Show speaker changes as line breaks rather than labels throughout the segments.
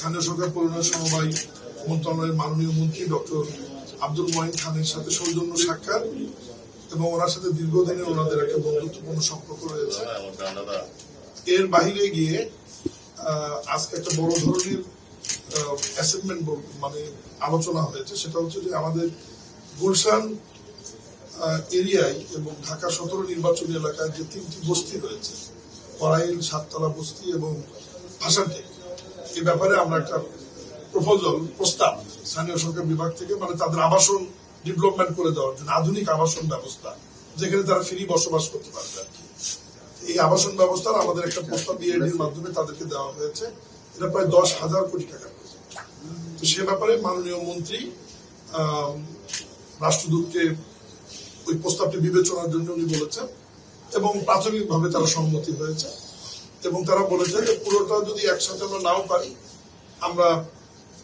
স্থানীয় সরকার পরিণয় সমবায় মন্ত্রণালয়ের মাননীয় মন্ত্রী ডক্টর আব্দুল মঈন খানের সাথে সৌজন্য সাক্ষাৎ এবং ওনার সাথে দীর্ঘদিনের ওনাদের একটা বন্ধুত্বপূর্ণ সম্পর্ক রয়েছে। এর বাহিরে গিয়ে আজকে একটা বড় ধরনের অ্যাসেসমেন্ট মানে আলোচনা হয়েছে, সেটা হচ্ছে যে আমাদের গুলশান এরিয়ায় এবং ঢাকা 17 নির্বাচনী এলাকায় যে 3টি বস্তি রয়েছে, করাইল, সাততলা বস্তি এবং ভাষানটেক, এই ব্যাপারে আমরা একটা প্রস্তাব স্থানীয় সরকার বিভাগ থেকে, মানে তাদের আবাসন ডেভেলপমেন্ট করে দেওয়ার জন্য আধুনিক আবাসন ব্যবস্থা, যেখানে তারা ফ্রি বসবাস করতে পারবে আর কি। এই আবাসন ব্যবস্থার আমাদের একটা প্রস্তাব বিএডির মাধ্যমে তাদেরকে দেওয়া হয়েছে। এটা প্রায় 10,000 কোটি টাকা। তো সে ব্যাপারে মাননীয় মন্ত্রী রাষ্ট্রদূতকে ওই প্রস্তাবটি বিবেচনার জন্য উনি বলেছেন এবং প্রাথমিকভাবে তারা সম্মতি হয়েছে এবং তারা বলেছে যে পুরোটা যদি একসাথে আমরা নাও পারি, আমরা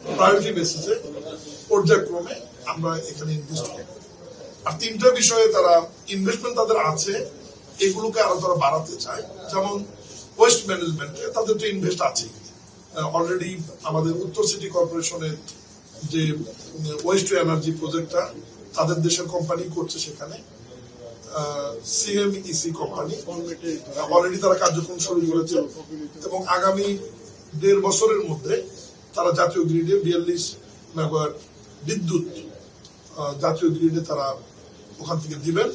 প্রায়োরিটি বেসিসে পর্যায়ক্রমে আমরা এখানে ইনভেস্ট করব। আর 3টা বিষয়ে তারা ইনভেস্টমেন্ট তাদের আছে, এগুলোকে আরো তারা বাড়াতে চায়। যেমন ওয়েস্ট ম্যানেজমেন্টে তাদের তো ইনভেস্ট আছে অলরেডি। আমাদের উত্তর সিটি কর্পোরেশনের যে ওয়েস্ট টু এনার্জি প্রজেক্টটা তাদের দেশের কোম্পানি করছে, সেখানে সিএমইসি কোম্পানি অলরেডি তারা কার্যক্রম শুরু করেছে এবং আগামী 1.5 বছরের মধ্যে তারা জাতীয় গ্রিডে 42 মেগাওয়াট বিদ্যুৎ জাতীয় গ্রিডে তারা ওখান থেকে দিবেন,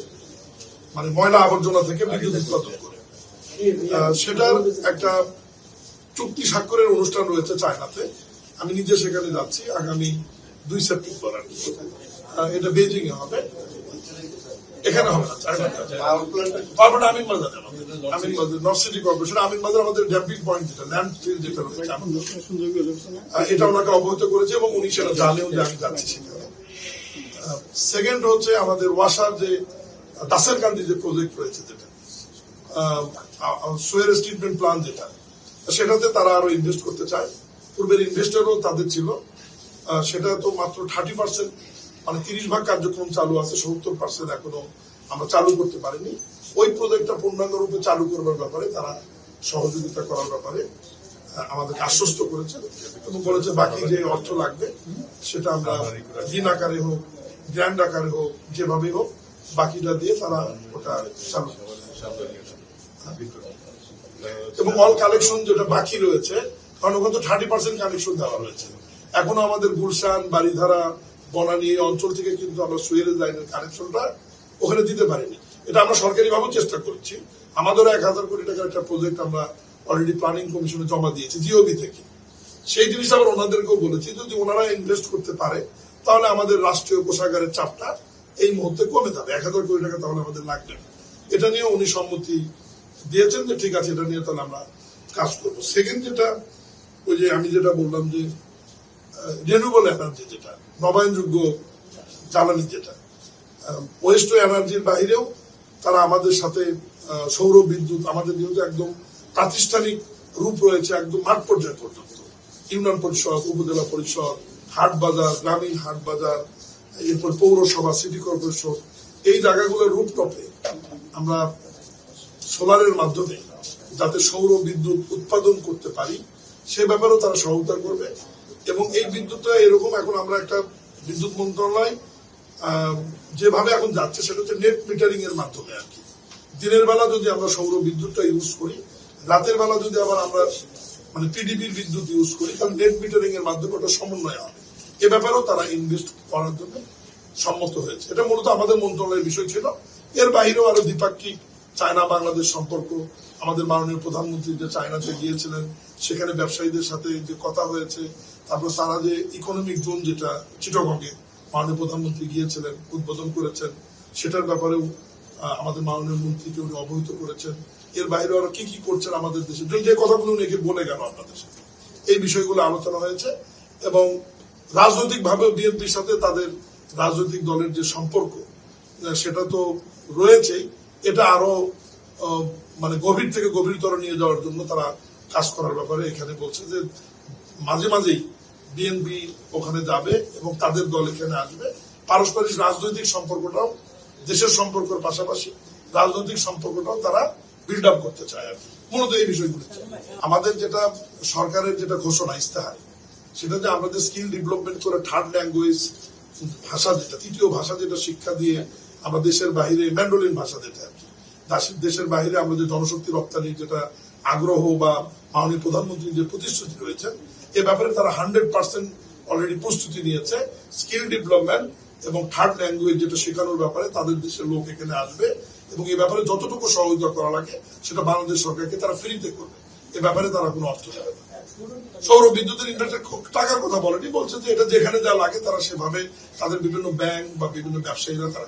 মানে ময়লা আবর্জনা থেকে বিদ্যুৎ উৎপাদন করে। সেটার একটা চুক্তি স্বাক্ষরের অনুষ্ঠান রয়েছে চায়নাতে। আমি নিজে সেখানে যাচ্ছি আগামী 2 সেপ্টেম্বর। এটা বেজিং এ হবে, এখানে হবে না, চায়নাতে। আমিন বাজার নর্থ সিটি কর্পোরেশন আমিন বাজার আমাদের ড্যাম্পিং পয়েন্ট যেটা ল্যান্ড ফিল যেটা রয়েছে, এটা ওনাকে অবহিত করেছে এবং উনি সেটা জানেও যে আমি যাচ্ছি সেখানে। সেকেন্ড হচ্ছে আমাদের ওয়াসার যে দাসের কান্দি যে প্রজেক্ট রয়েছে, যেটা সুয়েরেজ ট্রিটমেন্ট প্ল্যান্ট যেটা, সেটাতে তারা আরো ইনভেস্ট করতে চায়। পূর্বের ইনভেস্টরও তাদের ছিল, সেটা তো মাত্র 30%, মানে 30 ভাগ কার্যক্রম চালু আছে, 70% এখনো আমরা চালু করতে পারিনি। ওই প্রজেক্টটা পূর্ণাঙ্গ রূপে চালু করবার ব্যাপারে তারা সহযোগিতা করার ব্যাপারে আমাদেরকে আশ্বস্ত করেছে এবং বলেছে বাকি যে অর্থ লাগবে সেটা আমরা ঋণ আকারে হোক, গ্র্যান্ড আকারে হোক, যেভাবে হোক বাকিটা দিয়ে তারা ওটা চালু করবে। এবং অল কালেকশন যেটা বাকি রয়েছে, কারণ ওখানে তো 30% কানেকশন দেওয়া রয়েছে, এখনো আমাদের গুলশান, বাড়িধারা, বনানী অঞ্চল থেকে কিন্তু আমরা সুয়েরেজ লাইনের কানেকশনটা ওখানে দিতে পারিনি। এটা আমরা সরকারিভাবেও চেষ্টা করছি। আমাদেরও 1,000 কোটি টাকার একটা প্রজেক্ট আমরা অলরেডি প্ল্যানিং কমিশনে জমা দিয়েছি জিওবি থেকে। সেই জিনিসটা আবার ওনাদেরকেও বলেছি, যদি ওনারা ইনভেস্ট করতে পারে তাহলে আমাদের রাষ্ট্রীয় কোষাগারের চাপটা এই মুহূর্তে কমে যাবে, 1,000 কোটি টাকা তাহলে আমাদের লাগবে না। এটা নিয়ে উনি সম্মতি দিয়েছেন যে ঠিক আছে, এটা নিয়ে তাহলে আমরা কাজ করবো। সেকেন্ড যেটা, ওই যে আমি যেটা বললাম যে রিনিউয়েবল এনার্জি, যেটা নবায়নযোগ্য জ্বালানি, যেটা ওয়েস্ট টু এনার্জির বাইরেও তারা আমাদের সাথে সৌর বিদ্যুৎ, আমাদের যেহেতু একদম প্রাতিষ্ঠানিক রূপ রয়েছে একদম মাঠ পর্যায় পর্যন্ত, ইউনিয়ন পরিষদ, উপজেলা পরিষদ, হাট বাজার, গ্রামীণ হাট বাজার, এরপর পৌরসভা, সিটি কর্পোরেশন, এই জায়গাগুলোর রুফটপে আমরা সোলারের মাধ্যমে যাতে সৌর বিদ্যুৎ উৎপাদন করতে পারি সে ব্যাপারেও তারা সহায়তা করবে। এবং এই বিদ্যুৎটা এরকম, এখন আমরা একটা বিদ্যুৎ মন্ত্রণালয় যেভাবে এখন যাচ্ছে সেটা হচ্ছে নেট মিটারিং এর মাধ্যমে আর কি। দিনের বেলা যদি আমরা সৌর বিদ্যুৎটা ইউজ করি, রাতের বেলা যদি আবার আমরা মানে পিডিবির বিদ্যুৎ ইউজ করি, তাহলে নেট মিটারিং এর মাধ্যমে ওটা সমন্বয় হবে। এ ব্যাপারেও তারা ইনভেস্ট করার জন্য সম্মত হয়েছে। এটা মূলত আমাদের মন্ত্রণালয়ের বিষয় ছিল। এর বাইরেও আরো দ্বিপাক্ষিক চায়না বাংলাদেশ সম্পর্ক, আমাদের মাননীয় প্রধানমন্ত্রী যে চায়নাতে গিয়েছিলেন, সেখানে ব্যবসায়ীদের সাথে যে কথা হয়েছে, তারপর তারা যে ইকোনমিক জোন যেটা চিটাগংয়ে মাননীয় প্রধানমন্ত্রী গিয়েছিলেন, উদ্বোধন করেছেন, সেটার ব্যাপারেও আমাদের মাননীয় মন্ত্রীকে উনি অবহিত করেছেন। এর বাইরে আরো কি কি করছেন আমাদের দেশে, যে কথাগুলো উনি বলে গেল আপনাদের সাথে, এই বিষয়গুলো আলোচনা হয়েছে। এবং রাজনৈতিক ভাবে বিএনপির সাথে তাদের রাজনৈতিক দলের যে সম্পর্ক সেটা তো রয়েছেই, এটা আরো মানে গভীর থেকে গভীরতর নিয়ে যাওয়ার জন্য তারা কাজ করার ব্যাপারে এখানে বলছে যে মাঝে মাঝেই বিএনপি ওখানে যাবে এবং তাদের দল এখানে আসবে। পারস্পরিক রাজনৈতিক সম্পর্কটাও, দেশের সম্পর্কের পাশাপাশি রাজনৈতিক সম্পর্কটাও তারা বিল্ড আপ করতে চায় আর কি। মূলত এই বিষয়গুলো আমাদের যেটা সরকারের যেটা ঘোষণা ইস্তেহারে, সেটা যে আমাদের স্কিল ডেভেলপমেন্ট করে থার্ড ল্যাঙ্গুয়েজ ভাষা যেটা তৃতীয় ভাষা যেটা শিক্ষা দিয়ে আমরা দেশের বাইরে ম্যান্ডোলিন ভাষা যেটা আর কি দেশের বাইরে আমরা যে জনশক্তি রপ্তানির যেটা আগ্রহ বা মাননীয় প্রধানমন্ত্রীর যে প্রতিশ্রুতি রয়েছে এ ব্যাপারে তারা 100% অলরেডি প্রস্তুতি নিয়েছে স্কিল ডেভেলপমেন্ট এবং থার্ড ল্যাঙ্গুয়েজ যেটা শেখানোর ব্যাপারে তাদের দেশের লোক এখানে আসবে এবং এই ব্যাপারে যতটুকু সহযোগিতা করা লাগে সেটা বাংলাদেশ সরকারকে তারা ফ্রিতে করবে এ ব্যাপারে তারা কোনো অর্থ দেবে না। সৌর বিদ্যুতের ইন্ডাস্ট্রি টাকার কথা বলেনি, বলছে যে এটা যেখানে যা লাগে তারা সেভাবে তাদের বিভিন্ন ব্যাংক বা বিভিন্ন ব্যবসায়ীরা তারা